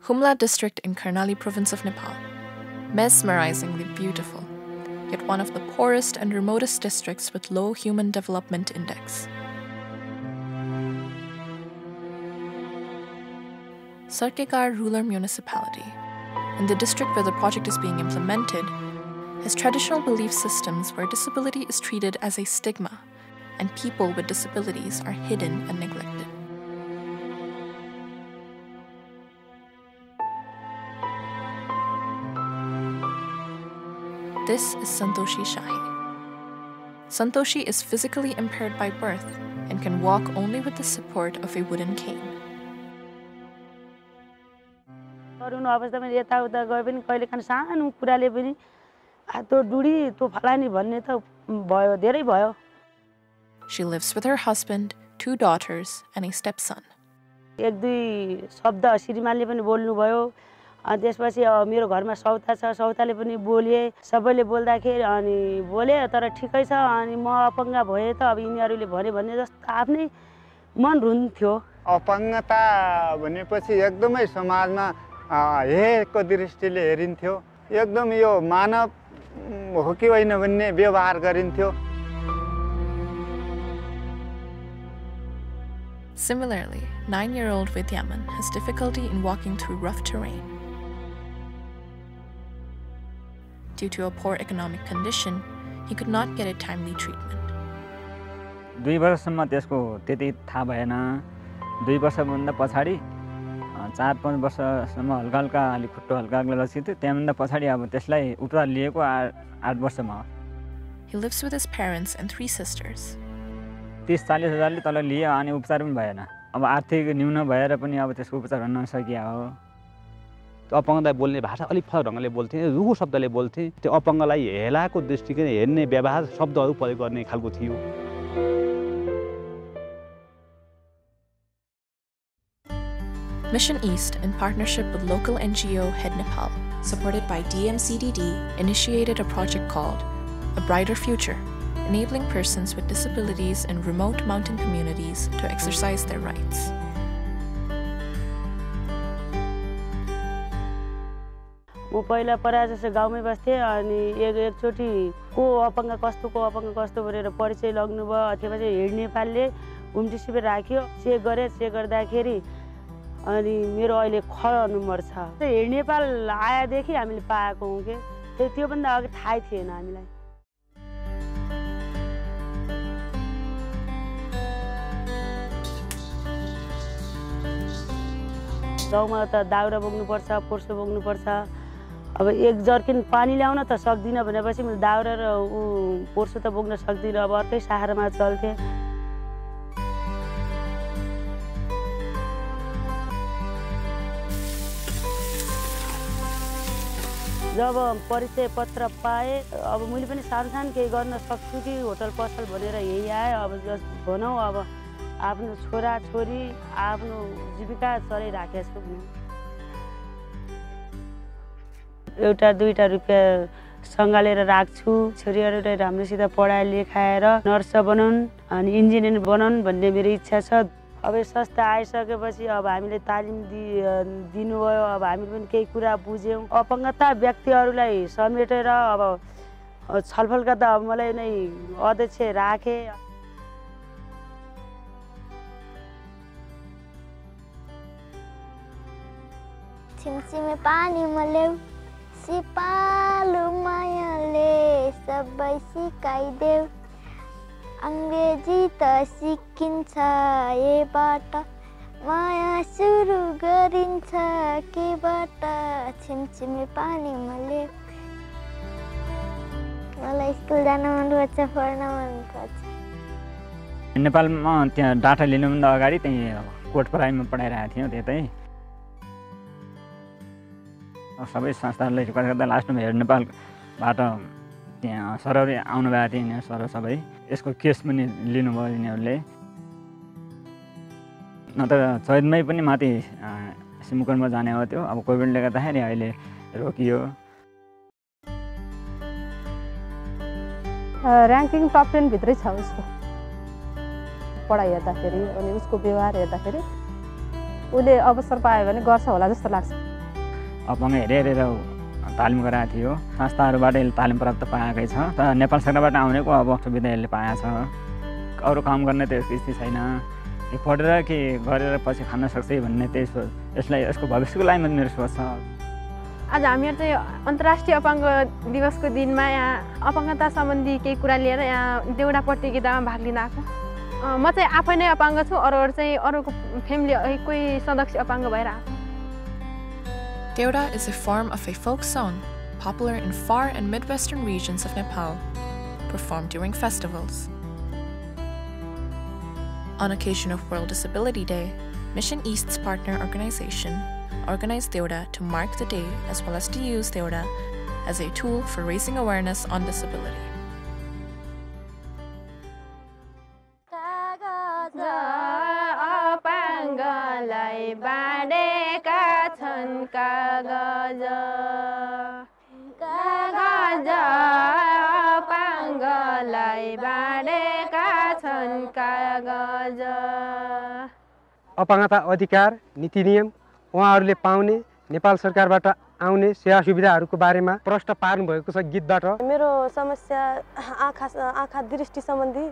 Humla district in Karnali province of Nepal. Mesmerizingly beautiful, yet one of the poorest and remotest districts with low human development index. Sarkekar Rural Municipality, in the district where the project is being implemented, has traditional belief systems where disability is treated as a stigma and people with disabilities are hidden and neglected. This is Santoshi Shahi. Santoshi is physically impaired by birth and can walk only with the support of a wooden cane. She lives with her husband, 2 daughters, and a stepson. त्यसपछि मेरो घरमा सौता छ सौताले पनि बोले सबैले बोल्दाखेरि अनि बोले तर ठिकै छ अनि म अपङ्ग भए त अब यिनीहरुले भने भन्ने जस्तो आफ्नै मन रुन्थ्यो अपङ्गता भनेपछि एकदमै समाजमा हेको दृष्टिले हेरिन्थ्यो एकदम यो मानव हो कि होइन भन्ने व्यवहार गरिन्थ्यो. Similarly, 9-year-old Vidyaman has difficulty in walking through rough terrain. Due to a poor economic condition, he could not get a timely treatment. 2 वर्षसम्म त्यसको त्यति थाहा भएन. 2 वर्षभन्दा पछाडि 4-5 वर्षसम्म हल्का हल्का अलि खुट्टो हल्का हल्का लचिन्थ्यो. त्यहाँभन्दा पछाडि अब त्यसलाई उपचार लिएको 8 वर्षमा. He lives with his parents and 3 sisters. 30-40 हजारले तल लिए अनि उपचार पनि भएन. अब आर्थिक न्यून भएर पनि अब त्यसको उपचार गर्न नसकिया हो. अपङ्गता बोल्ने भाषा अलि फरक ढङ्गले बोल्थे, रुखो शब्दले बोल्थे. त्यो अपङ्गलाई हेलाको दृष्टिले हेर्ने व्यवहार शब्दहरू प्रयोग गर्ने खालको थियो. Mission East, in partnership with local NGO Head Nepal, supported by DMCDD, initiated a project called A Brighter Future, enabling persons with disabilities in remote mountain communities to exercise their rights. म पहिला परा जस्तो गाउँमै बस्थे अनि एकचोटी को अपङ्ग कस्तो भनेर परिचय लाग्नु भयो. त्यसपछि हेड नेपालले उम्टी शिविर राख्यो. चेक गर्दाखेरि अनि मेरो अहिले ख नम्बर छ. हेड नेपाल आएदेखि हामीले पाएको हौं के त्यो भन्दा अघि थाहै थिएन हामीलाई. गाउँमा त दाउरा बोक्नु पर्छ, पोर्सो बोक्नु पर्छ. अब एक जर्किन पानी ल्याउन त सक्दिन भनेपछि मैले दाउरा र पोर्सो त बोक्न सक्दिन. अब अर्कै सहारामा चल्थे. जब परिचय पत्र पाए अब मैले पनि सानो केही गर्न सक्छु कि होटल पसल भनेर यही आए. अब भनौँ अब आफ्नो छोरा छोरी आफ्नो जीविका चलाइराखेको छु. एउटा 2टा रुपैयाँ सँगालेर राख्छु. छोरीहरुलाई राम्रोसित पढाइ लेखाएर नर्स बनाउन् अनि इन्जिनियर बनाउन् भन्ने मेरो इच्छा छ. अब संस्था आइसकेपछि अब हामीले तालिम दिनुभयो. अब हामीले पनि केही कुरा बुझ्यौं. अपङ्गता व्यक्तिहरुलाई समेटेर अब छलफल गर्दा अब मलाई नै अध्यक्ष राखे. छिमछिमे पानी मल्यौ सिपालु मायाले सबै सिकाइदेऊ. अंग्रेजी त सिकिन्छ एबाट माया सुरु गरिन्छ केबाट. छिमछिमे पानी मल्यौ. मलाई स्कुल जान मन पर्छ, पढ्न मन पर्छ. नेपालमा त्यहाँ डाटा लिनुभन्दा अगाडि त्यही कोट प्राइममा पढाइरहेको थियौँ. त्यतै सबै संस्थाहरूले गर्दा लास्टमा हेड नेपालबाट त्यहाँ सरले आउनु भएको थियो. यिनीहरू सर सबै यसको केस पनि लिनुभयो यिनीहरूले. नत्र चैतमै पनि माथि सिमुकनमा जाने हो. त्यो अब कोभिडले गर्दाखेरि अहिले रोकियो. र्याङ्किङ टप 10 भित्रै छ उसको पढाइ हेर्दाखेरि अनि उसको व्यवहार हेर्दाखेरि उसले अवसर पायो भने गर्छ होला जस्तो लाग्छ. अपाङ्ग हेरेर तालिम गराएको थियो। संस्थाहरूबाट यसले तालिम प्राप्त पाएकै छ। नेपाल सरकारबाट आउनेको अब सुविधा यसले पाएको छ। अरू काम गर्ने त यसको स्थिति छैन। यो पढेर के गरेर पछि खान सक्छ भन्ने यसलाई यसको भविष्यको लागि मेरो सोच छ। आज हामीहरू चाहिँ अन्तर्राष्ट्रिय अपाङ्ग दिवसको दिनमा यहाँ अपाङ्गता सम्बन्धी केही कुरा लिएर यहाँ देउडा प्रतियोगितामा भाग लिन आएको। म चाहिँ आफै नै अपाङ्ग छु, अरूहरू चाहिँ अरूको फ्यामिली कोही सदस्य अपाङ्ग भएर आएको। Deoda is a form of a folk song popular in far and midwestern regions of Nepal, performed during festivals. On occasion of World Disability Day, Mission East's partner organization organized Deoda to mark the day as well as to use Deoda as a tool for raising awareness on disability. अपाङ्गता अधिकार नीति नियम उहाँहरूले पाउने नेपाल सरकारबाट आउने सेवा सुविधाहरूको बारेमा प्रश्न पार्नु भएको छ गीतबाट। मेरो समस्या आँखा दृष्टि सम्बन्धी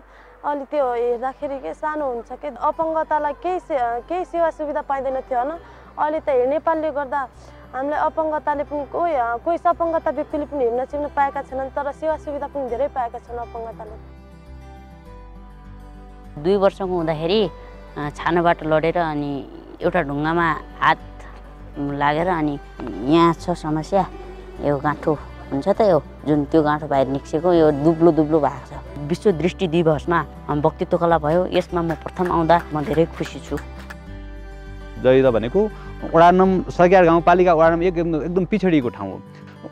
अलि त्यो हेर्दाखेरि के सानो हुन्छ कि अपाङ्गतालाई केही सेवा सुविधा पाइँदैन थियो हैन। अहिले त नेपालले गर्दा हामीलाई अपाङ्गताले पनि कोही सपाङ्गता व्यक्तिले पनि हिँड्न चिन्न पाएका छैनन्, तर सेवा सुविधा पनि धेरै पाएका छन् अपाङ्गताले। 2 वर्षको हुँदाखेरि छानोबाट लडेर अनि एउटा ढुङ्गामा हात लागेर अनि यहाँ छ समस्या। यो गाँठो हुन्छ त, यो जुन त्यो गाँठो बाहिर निस्केको यो दुब्लो भएको छ। विश्व दृष्टि दिवसमा वक्तित्व कला भयो, यसमा म प्रथम आउँदा म धेरै खुसी छु। जयदा भनेको वडा नम्बर 11 गाउँपालिका वडा नम्बर 1 एकदम पिछडिएको ठाउँ हो।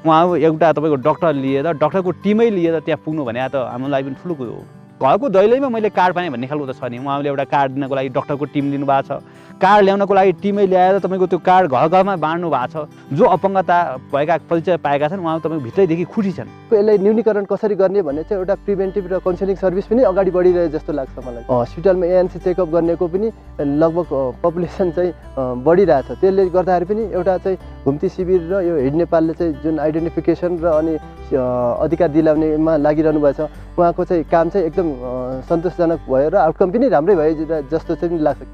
उहाँ एउटा तपाईँको डक्टर लिएर डक्टरको टिमै लिएर त्यहाँ पुग्नु भने त हाम्रो लागि पनि ठुलो कुरो हो। घरको दैलैमा मैले कार्ड पाएँ भन्ने खालको त छ नि। उहाँले एउटा कार्ड दिनको लागि डक्टरको टिम लिनुभएको छ। कार्ड ल्याउनको लागि टिमै ल्याएर तपाईँको त्यो कार्ड घर घरमा बाँड्नु भएको छ। जो अपाङ्गता भएका परिचय पाएका छन् उहाँ तपाईँको भित्रैदेखि खुसी छन्। यसलाई न्यूनीकरण कसरी गर्ने भन्ने चाहिँ एउटा प्रिभेन्टिभ र काउन्सिलिङ सर्भिस पनि अगाडि बढिरहे जस्तो लाग्छ मलाई। हस्पिटलमा एएनसी चेकअप गर्नेको पनि लगभग पपुलेसन चाहिँ बढिरहेछ। त्यसले गर्दाखेरि पनि एउटा चाहिँ घुम्ती शिविर र यो हिड नेपालले चाहिँ जुन आइडेन्टिफिकेसन र अनि अधिकार दिलाउनेमा लागिरहनु भएको छ, उहाँको चाहिँ काम चाहिँ एकदम सन्तोषजनक भयो र आउटकम पनि राम्रै भयो जस्तो चाहिँ लाग्छ।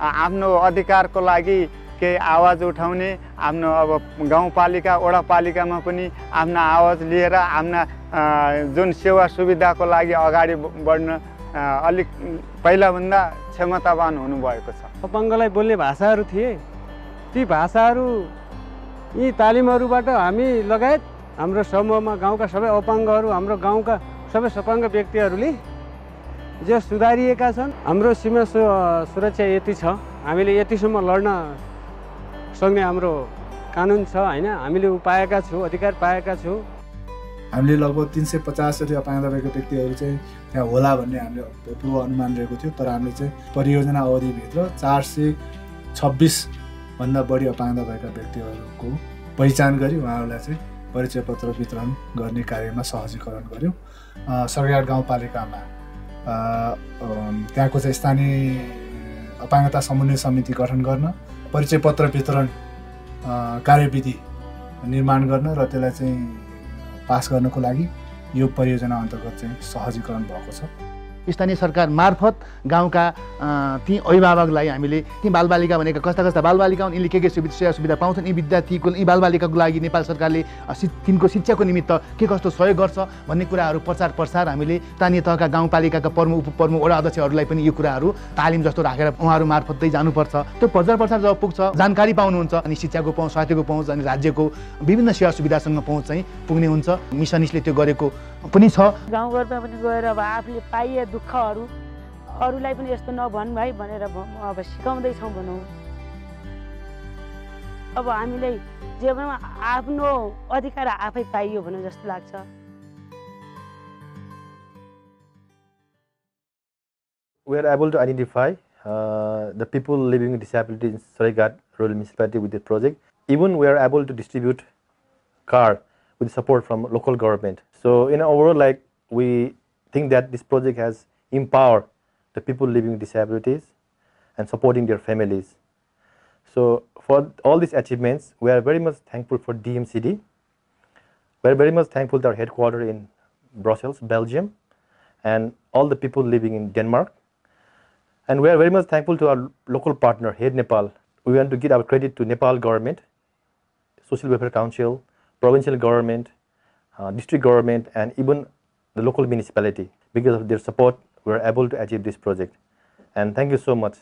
आफ्नो अधिकारको लागि केही आवाज उठाउने, आफ्नो अब गाउँपालिका वडापालिकामा पनि आफ्ना आवाज लिएर आफ्ना जुन सेवा सुविधाको लागि अगाडि बढ्न अलिक पहिलाभन्दा क्षमतावान हुनुभएको छ। अपाङ्गलाई बोल्ने भाषाहरू थिए, ती भाषाहरू यी तालिमहरूबाट हामी लगायत हाम्रो समूहमा गाउँका सबै अपाङ्गहरू, हाम्रो गाउँका सबै सपाङ्ग व्यक्तिहरूले जो सुधारिएका छन्। हाम्रो सीमा सुरक्षा यति छ, हामीले यतिसम्म लड्न सक्ने हाम्रो कानुन छ हैन। हामीले पाएका छौँ, अधिकार पाएका छौँ। हामीले लगभग 350 जति अपाङ्गता भएको व्यक्तिहरू चाहिँ त्यहाँ होला भन्ने हामीले पूर्व अनुमान रहेको थियो, तर हामीले चाहिँ परियोजना अवधिभित्र 426 भन्दा बढी अपाङ्गता भएका व्यक्तिहरूको पहिचान गरी उहाँहरूलाई चाहिँ परिचय पत्र वितरण गर्ने कार्यमा सहजीकरण गर्यौँ। सरकार गाउँपालिकामा त्यहाँको चाहिँ स्थानीय अपाङ्गता समन्वय समिति गठन गर्न, परिचय पत्र वितरण कार्यविधि निर्माण गर्न र त्यसलाई चाहिँ पास गर्नको लागि यो परियोजना अन्तर्गत चाहिँ सहजीकरण भएको छ। स्थानीय सरकार मार्फत गाउँका ती अभिभावकलाई हामीले ती बालबालिका भनेका कस्ता कस्ता बालबालिका हुन्, यिनले के सेवा सुविधा पाउँछन्, यी विद्यार्थीको यी बालबालिकाको लागि नेपाल सरकारले तिनको शिक्षाको निमित्त के कस्तो सहयोग गर्छ भन्ने कुराहरू प्रचार प्रसार हामीले स्थानीय तहका गाउँपालिकाका प्रमुख उपप्रमुख वडा अध्यक्षहरूलाई पनि यो कुराहरू तालिम जस्तो राखेर उहाँहरू मार्फतै जानुपर्छ। त्यो प्रचार प्रसार जब पुग्छ, जानकारी पाउनुहुन्छ अनि शिक्षाको पहुँच, स्वास्थ्यको पहुँच अनि राज्यको विभिन्न सेवा सुविधासँग पहुँच चाहिँ पुग्ने हुन्छ। मिसनिसले त्यो गरेको पनि छ। गाउँघरमा पनि गएर अब आफूले पाइए दुःखहरू अरूलाई पनि यस्तो नभन् भाइ भनेर अब सिकाउँदैछौँ भनौँ। अब हामीलाई जीवनमा आफ्नो अधिकार आफै पाइयो भने जस्तो लाग्छ। We are able to identify the people living with disability in Saraighat Rural Municipality with the project. Even we are able to distribute car with support from local government. So in overall, we think that this project has empowered the people living with disabilities and supporting their families. So for all these achievements, we are very much thankful for DMCD. We are very much thankful to our headquarters in Brussels, Belgium, and all the people living in Denmark. And we are very much thankful to our local partner, Aid Nepal. We want to give our credit to Nepal government, Social Welfare Council, provincial government, district government, and even the local municipality. Because of their support, we are able to achieve this project. And thank you so much.